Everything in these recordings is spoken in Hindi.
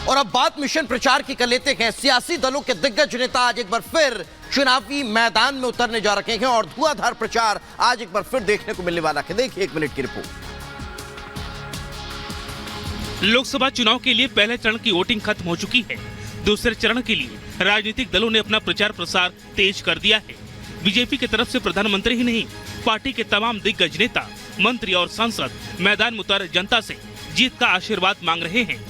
और अब बात मिशन प्रचार की कर लेते हैं। सियासी दलों के दिग्गज नेता आज एक बार फिर चुनावी मैदान में उतरने जा रहे हैं और धुआंधार प्रचार आज एक बार फिर देखने को मिलने वाला है। देखिए 1 मिनट की रिपोर्ट। लोकसभा चुनाव के लिए पहले चरण की वोटिंग खत्म हो चुकी है। दूसरे चरण के लिए राजनीतिक दलों ने अपना प्रचार प्रसार तेज कर दिया है। बीजेपी की तरफ से प्रधानमंत्री ही नहीं, पार्टी के तमाम दिग्गज नेता, मंत्री और सांसद मैदान में उतर जनता से जीत का आशीर्वाद मांग रहे हैं।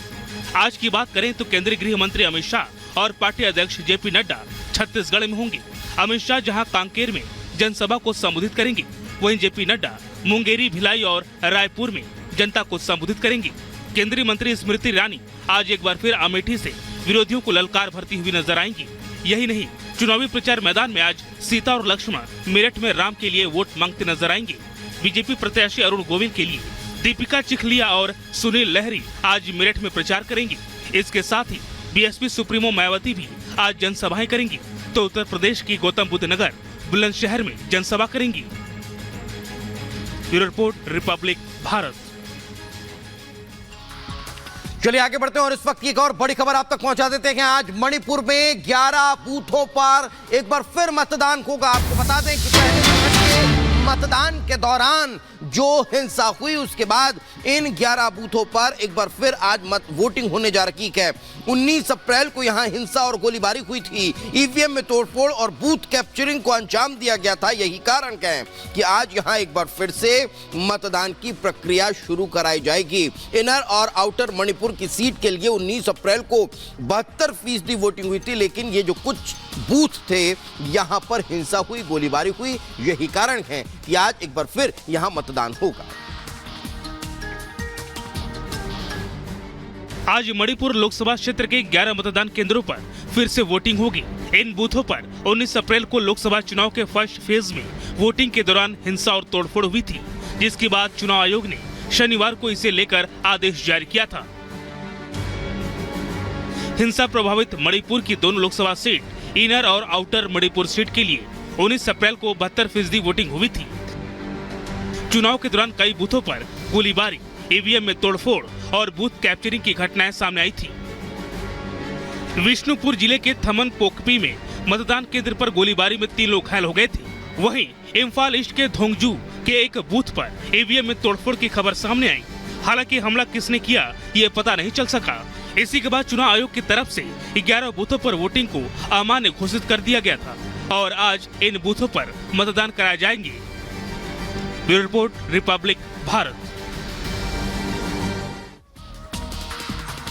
आज की बात करें तो केंद्रीय गृह मंत्री अमित शाह और पार्टी अध्यक्ष जेपी नड्डा छत्तीसगढ़ में होंगे। अमित शाह जहां कांकेर में जनसभा को संबोधित करेंगे, वहीं जेपी नड्डा मुंगेरी, भिलाई और रायपुर में जनता को संबोधित करेंगे। केंद्रीय मंत्री स्मृति ईरानी आज एक बार फिर अमेठी से विरोधियों को ललकार भरती हुई नजर आएंगी। यही नहीं, चुनावी प्रचार मैदान में आज सीता और लक्ष्मण मेरठ में राम के लिए वोट मांगते नजर आएंगे। बीजेपी प्रत्याशी अरुण गोविल के लिए दीपिका चिखलिया और सुनील लहरी आज मेरठ में प्रचार करेंगे। इसके साथ ही बीएसपी सुप्रीमो मायावती भी आज जनसभाएं करेंगी, तो उत्तर प्रदेश की गौतम बुद्ध नगर बुलंदशहर में जनसभा करेंगी। Bureau report, Republic Bharat. चलिए आगे बढ़ते हैं और इस वक्त की एक और बड़ी खबर आप तक पहुंचा देते हैं। आज मणिपुर में 11 बूथों पर एक बार फिर मतदान होगा। आपको बता दें कि पहले चरण के मतदान के दौरान जो हिंसा हुई, उसके बाद इन 11 बूथों पर एक बार फिर आज वोटिंग होने जा रही है। 19 अप्रैल को यहां हिंसा और गोलीबारी हुई थी, ईवीएम में तोड़फोड़ और बूथ कैप्चरिंग को अंजाम दिया गया था। यही कारण है कि आज यहां एक बार फिर से मतदान की प्रक्रिया शुरू कराई जाएगी। इनर और आउटर मणिपुर की सीट के लिए 19 अप्रैल को 72% वोटिंग हुई थी, लेकिन ये जो कुछ बूथ थे यहां पर हिंसा हुई, गोलीबारी हुई। यही कारण है कि आज एक बार फिर यहां मतदान होगा। आज मणिपुर लोकसभा क्षेत्र के 11 मतदान केंद्रों पर फिर से वोटिंग होगी। इन बूथों पर 19 अप्रैल को लोकसभा चुनाव के फर्स्ट फेज में वोटिंग के दौरान हिंसा और तोड़फोड़ हुई थी, जिसके बाद चुनाव आयोग ने शनिवार को इसे लेकर आदेश जारी किया था। हिंसा प्रभावित मणिपुर की दोनों लोकसभा सीट, इनर और आउटर मणिपुर सीट के लिए 19 अप्रैल को 72% वोटिंग हुई थी। चुनाव के दौरान कई बूथों पर गोलीबारी, ईवीएम में तोड़फोड़ और बूथ कैप्चरिंग की घटनाएं सामने आई थी। विष्णुपुर जिले के थमन पोकपी में मतदान केंद्र पर गोलीबारी में 3 लोग घायल हो गए थे। वहीं इम्फाल ईस्ट के धोंगजू के एक बूथ पर ईवीएम में तोड़फोड़ की खबर सामने आई। हालांकि हमला किसने किया ये पता नहीं चल सका। इसी के बाद चुनाव आयोग की तरफ से 11 बूथों पर वोटिंग को अमान्य घोषित कर दिया गया था और आज इन बूथों पर मतदान कराए जाएंगे। Bureau report, Republic Bharat.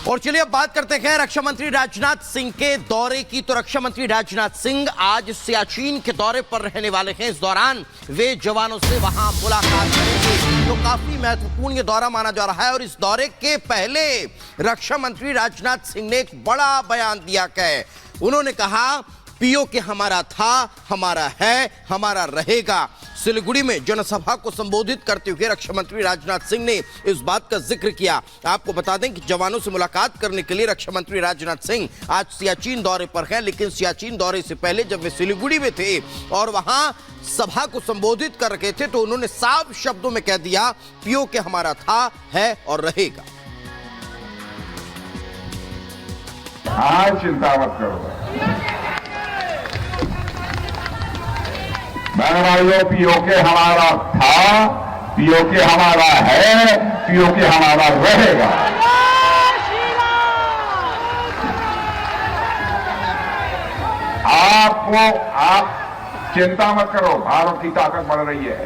और चलिए अब बात करते हैं रक्षा मंत्री राजनाथ सिंह के दौरे की। तो रक्षा मंत्री राजनाथ सिंह आज सियाचिन के दौरे पर रहने वाले हैं। इस दौरान वे जवानों से वहां मुलाकात करेंगे, जो काफी महत्वपूर्ण ये दौरा माना जा रहा है। और इस दौरे के पहले रक्षा मंत्री राजनाथ सिंह ने एक बड़ा बयान दिया है। उन्होंने कहा, पीओके हमारा था, हमारा है, हमारा रहेगा। सिलीगुड़ी में जनसभा को संबोधित करते हुए रक्षा मंत्री राजनाथ सिंह ने इस बात का जिक्र किया। आपको बता दें कि जवानों से मुलाकात करने के लिए रक्षा मंत्री राजनाथ सिंह आज सियाचिन दौरे पर हैं, लेकिन सियाचिन दौरे से पहले जब वे सिलीगुड़ी में थे और वहां सभा को संबोधित कर रहे थे, तो उन्होंने साफ शब्दों में कह दिया, पीओके हमारा था, है और रहेगा। आज चिंता मत करो भाइयों, पीओके हमारा था, पीओके हमारा है, पीओके हमारा रहेगा। आप चिंता मत करो, भारत की ताकत बढ़ रही है।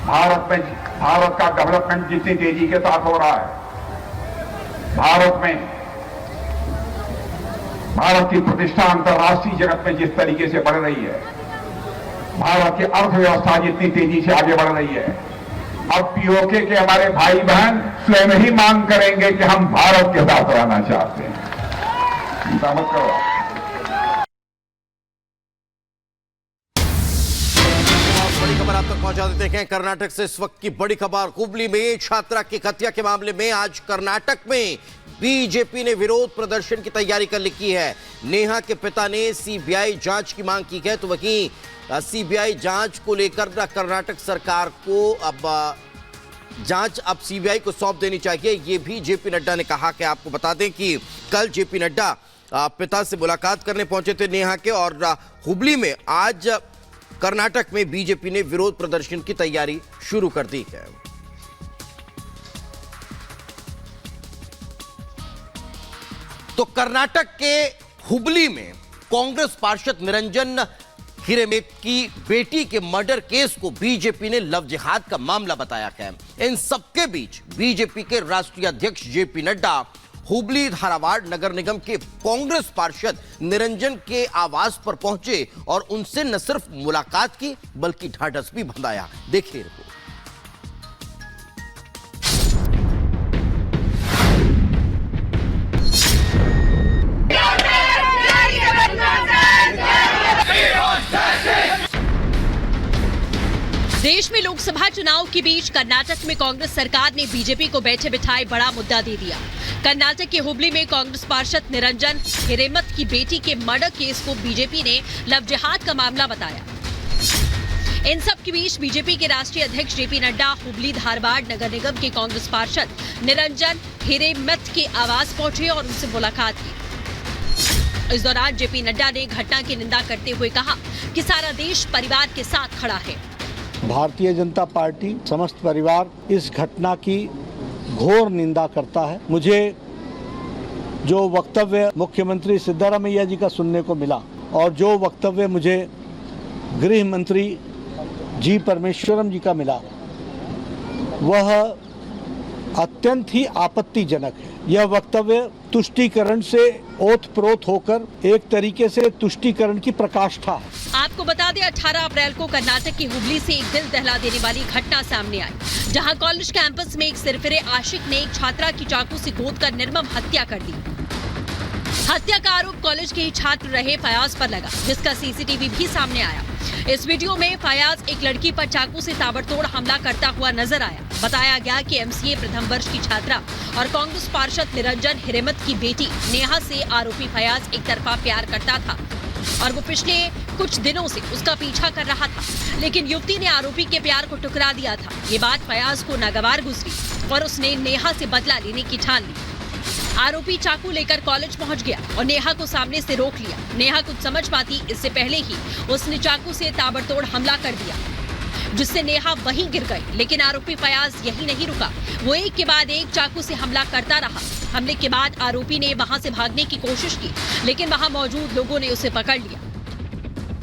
भारत का डेवलपमेंट जितनी तेजी के साथ हो रहा है, भारत की प्रतिष्ठा अंतर्राष्ट्रीय जगत में जिस तरीके से बढ़ रही है, भारत की अर्थव्यवस्था जितनी तेजी से आगे बढ़ रही है, अब पीओके के हमारे भाई बहन स्वयं ही मांग करेंगे कि हम भारत के साथ रहना चाहते हैं। चिंता मत करो। बड़ी खबर आप तक पहुंचा देते हैं कर्नाटक से। इस वक्त की बड़ी खबर, हुबली में छात्रा की हत्या के मामले में आज कर्नाटक में बीजेपी ने विरोध प्रदर्शन की तैयारी कर लिखी है। नेहा के पिता ने सीबीआई जांच की मांग की है, तो वहीं सीबीआई जांच को लेकर कर्नाटक सरकार को अब जांच अब सीबीआई को सौंप देनी चाहिए, ये भी जेपी नड्डा ने कहा। कि आपको बता दें कि कल जेपी नड्डा पिता से मुलाकात करने पहुंचे थे नेहा के, और हुबली में आज कर्नाटक में बीजेपी ने विरोध प्रदर्शन की तैयारी शुरू कर दी है। तो कर्नाटक के हुबली में कांग्रेस पार्षद निरंजन हिरेमठ की बेटी के मर्डर केस को बीजेपी ने लव जिहाद का मामला बताया है। इन सबके बीच बीजेपी के राष्ट्रीय अध्यक्ष जेपी नड्डा हुबली धारावाड़ नगर निगम के कांग्रेस पार्षद निरंजन के आवास पर पहुंचे और उनसे न सिर्फ मुलाकात की बल्कि ढांढस भी बंधाया। देखिए रिपोर्ट। देश में लोकसभा चुनाव के बीच कर्नाटक में कांग्रेस सरकार ने बीजेपी को बैठे बिठाए बड़ा मुद्दा दे दिया। कर्नाटक के हुबली में कांग्रेस पार्षद निरंजन हिरेमठ की बेटी के मर्डर केस को बीजेपी ने लव जिहाद का मामला बताया। इन सब के बीच बीजेपी के राष्ट्रीय अध्यक्ष जेपी नड्डा हुबली धारवाड़ नगर निगम के कांग्रेस पार्षद निरंजन हिरेमठ के आवास पहुंचे और उनसे मुलाकात की। इस दौरान जेपी नड्डा ने घटना की निंदा करते हुए कहा कि सारा देश परिवार के साथ खड़ा है। भारतीय जनता पार्टी समस्त परिवार इस घटना की घोर निंदा करता है। मुझे जो वक्तव्य मुख्यमंत्री सिद्धारमैया जी का सुनने को मिला और जो वक्तव्य मुझे गृह मंत्री जी परमेश्वरम जी का मिला, वह अत्यंत ही आपत्तिजनक है। यह वक्तव्य तुष्टीकरण से ओतप्रोत होकर एक तरीके से तुष्टीकरण की प्रकाष्ठा है। आपको बता दें 18 अप्रैल को कर्नाटक की हुबली से एक दिल दहला देने वाली घटना सामने आई, जहां कॉलेज कैंपस में एक सिरफिरे आशिक ने एक छात्रा की चाकू से गोदकर निर्मम हत्या कर दी। हत्या का आरोप कॉलेज के ही छात्र रहे फयाज पर लगा, जिसका सीसीटीवी भी सामने आया। इस वीडियो में फयाज एक लड़की पर चाकू से ताबड़तोड़ हमला करता हुआ नजर आया। बताया गया कि एमसीए प्रथम वर्ष की छात्रा और कांग्रेस पार्षद निरंजन हिरेमठ की बेटी नेहा से आरोपी फयाज एक तरफा प्यार करता था और वो पिछले कुछ दिनों से उसका पीछा कर रहा था, लेकिन युवती ने आरोपी के प्यार को ठुकरा दिया था। ये बात फयाज को नागवार गुजरी और उसने नेहा से बदला लेने की ठान ली। आरोपी चाकू लेकर कॉलेज पहुंच गया और नेहा को सामने से रोक लिया। नेहा कुछ समझ पाती इससे पहले ही उसने चाकू से ताबड़तोड़ हमला कर दिया, जिससे नेहा वहीं गिर गई। लेकिन आरोपी फयाज यही नहीं रुका, वो एक के बाद एक चाकू से हमला करता रहा। हमले के बाद आरोपी ने वहां से भागने की कोशिश की, लेकिन वहां मौजूद लोगों ने उसे पकड़ लिया,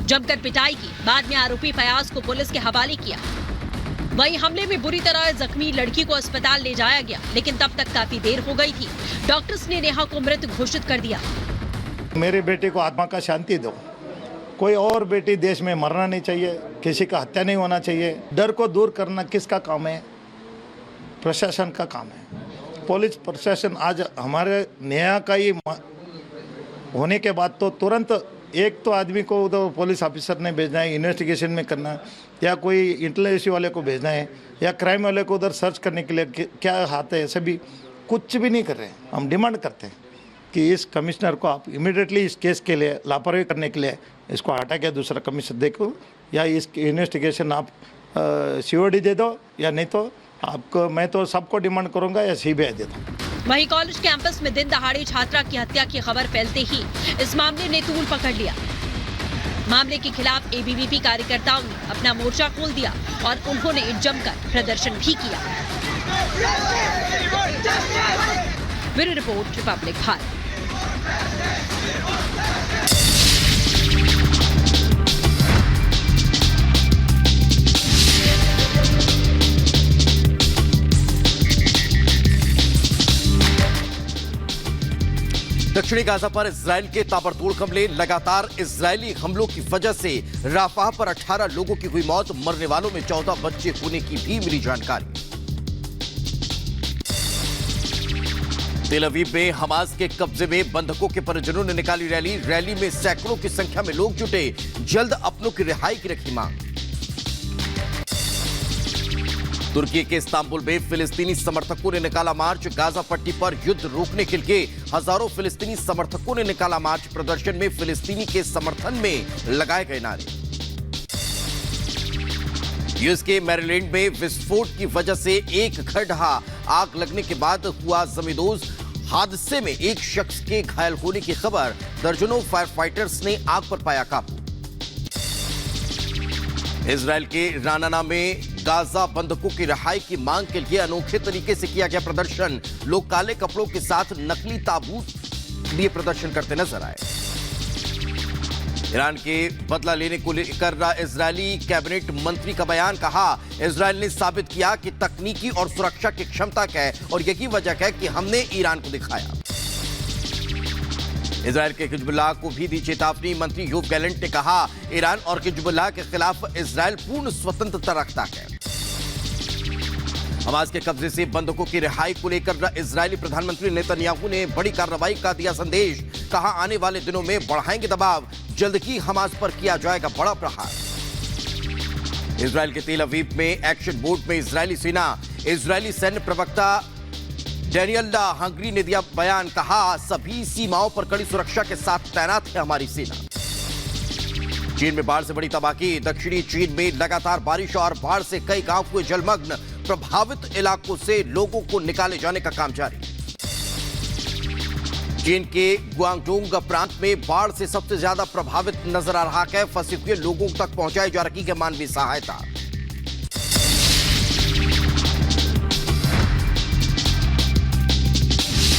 जमकर पिटाई की। बाद में आरोपी फयाज को पुलिस के हवाले किया। वहीं हमले में बुरी तरह जख्मी लड़की को अस्पताल ले जाया गया, लेकिन तब तक काफी देर हो गई थी। डॉक्टर्स ने नेहा को मृत घोषित कर दिया। मेरे बेटे को आत्मा का शांति दो। कोई और बेटी देश में मरना नहीं चाहिए, किसी का हत्या नहीं होना चाहिए। डर को दूर करना किसका काम है? प्रशासन का काम है। पुलिस प्रशासन आज हमारे नेहा का ही होने के बाद तो तुरंत एक तो आदमी को उधर पुलिस ऑफिसर ने भेजना है इन्वेस्टिगेशन में करना, या कोई इंटेलिजेंस वाले को भेजना है, या क्राइम वाले को उधर सर्च करने के लिए क्या हाथ है, सभी कुछ भी नहीं कर रहे हैं। हम डिमांड करते हैं कि इस कमिश्नर को आप इमीडिएटली इस केस के लिए लापरवाही करने के लिए इसको हटा के दूसरा कमिश्नर देखो, या इस इन्वेस्टिगेशन आप सीओडी दे दो, या नहीं तो आपको मैं तो सबको डिमांड करूंगा या सीबीआई दे दो। वहीं कॉलेज कैंपस में दिन दहाड़े छात्रा की हत्या की खबर फैलते ही इस मामले ने तूल पकड़ लिया। मामले के खिलाफ एबीवीपी कार्यकर्ताओं ने अपना मोर्चा खोल दिया और उन्होंने जमकर प्रदर्शन भी किया। Bureau report, Republic Bharat. दक्षिणी गाजा पर इजराइल के ताबड़तोड़ हमले। लगातार इजरायली हमलों की वजह से राफाह पर 18 लोगों की हुई मौत, मरने वालों में 14 बच्चे होने की भी मिली जानकारी। तेल अवीव में हमास के कब्जे में बंधकों के परिजनों ने निकाली रैली। रैली में सैकड़ों की संख्या में लोग जुटे, जल्द अपनों की रिहाई की रखी मांग। तुर्की के इस्तांबुल में फिलिस्तीनी समर्थकों ने निकाला मार्च। गाजा पट्टी पर युद्ध रोकने के लिए हजारों फिलिस्तीनी समर्थकों ने निकाला मार्च। प्रदर्शन में फिलिस्तीनी के समर्थन में लगाए गए नारे। यूएस के मैरीलैंड में विस्फोट की वजह से एक घर ढहा। आग लगने के बाद हुआ जमींदोज। हादसे में एक शख्स के घायल होने की खबर। दर्जनों फायर फाइटर्स ने आग पर पाया काबू। इजराइल के रानाना में गाजा बंधकों की रिहाई की मांग के लिए अनोखे तरीके से किया गया प्रदर्शन। लोग काले कपड़ों के साथ नकली ताबूत लिए प्रदर्शन करते नजर आए। ईरान के बदला लेने को लेकर इजरायली कैबिनेट मंत्री का बयान। कहा, इजरायल ने साबित किया कि तकनीकी और सुरक्षा की क्षमता क्या है और यही वजह है कि हमने ईरान को दिखाया। इजरायल के हिजबुल्लाह को भी दी चेतावनी। मंत्री योव गैलेंट ने कहा, ईरान और हिजबुल्लाह के खिलाफ इजरायल पूर्ण स्वतंत्रता रखता है। हमास के कब्जे से बंधकों की रिहाई को लेकर इजरायली प्रधानमंत्री नेतन्याहू ने बड़ी कार्रवाई का दिया संदेश। कहा, आने वाले दिनों में बढ़ाएंगे दबाव, जल्द ही हमास पर किया जाएगा बड़ा प्रहार। इजरायल के तेल अवीव में एक्शन बोर्ड में इजरायली सेना। इजरायली सैन्य प्रवक्ता डैनियल हंगरी ने दिया बयान। कहा, सभी सीमाओं पर कड़ी सुरक्षा के साथ तैनात है हमारी सेना। चीन में बाढ़ से बड़ी तबाही। दक्षिणी चीन में लगातार बारिश और बाढ़ से कई गांव हुए जलमग्न। प्रभावित इलाकों से लोगों को निकाले जाने का काम जारी। चीन के गुआंगडोंग प्रांत में बाढ़ से सबसे ज्यादा प्रभावित नजर आ रहा है। फंसे हुए लोगों तक पहुंचाई जा रही है मानवीय सहायता।